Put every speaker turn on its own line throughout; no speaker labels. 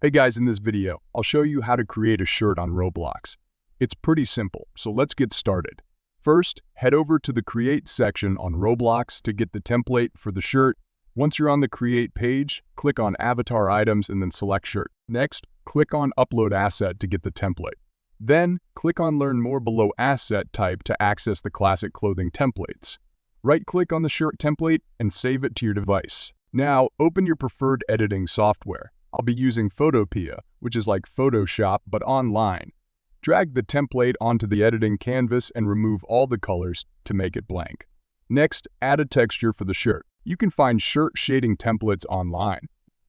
Hey guys, in this video, I'll show you how to create a shirt on Roblox. It's pretty simple, so let's get started. First, head over to the Create section on Roblox to get the template for the shirt. Once you're on the Create page, click on Avatar Items and then select Shirt. Next, click on Upload Asset to get the template. Then, click on Learn More below Asset Type to access the classic clothing templates. Right-click on the shirt template and save it to your device. Now, open your preferred editing software. I'll be using Photopea, which is like Photoshop but online. Drag the template onto the editing canvas and remove all the colors to make it blank. Next, add a texture for the shirt. You can find shirt shading templates online.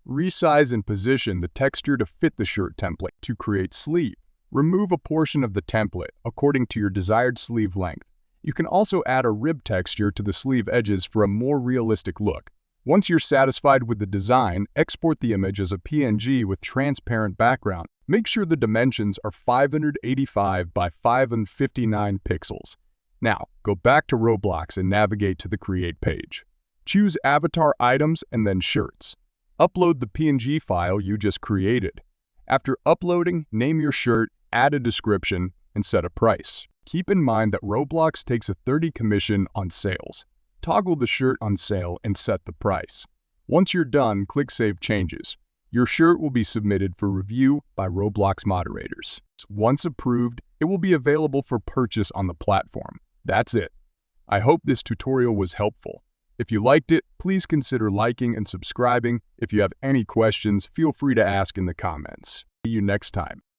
Resize and position the texture to fit the shirt template to create sleeve. Remove a portion of the template according to your desired sleeve length. You can also add a rib texture to the sleeve edges for a more realistic look. Once you're satisfied with the design, export the image as a PNG with transparent background. Make sure the dimensions are 585 by 559 pixels. Now, go back to Roblox and navigate to the Create page. Choose Avatar Items and then Shirts. Upload the PNG file you just created. After uploading, name your shirt, add a description, and set a price. Keep in mind that Roblox takes a 30% commission on sales. Toggle the shirt on sale and set the price. Once you're done, click Save Changes. Your shirt will be submitted for review by Roblox moderators. Once approved, it will be available for purchase on the platform. That's it. I hope this tutorial was helpful. If you liked it, please consider liking and subscribing. If you have any questions, feel free to ask in the comments. See you next time.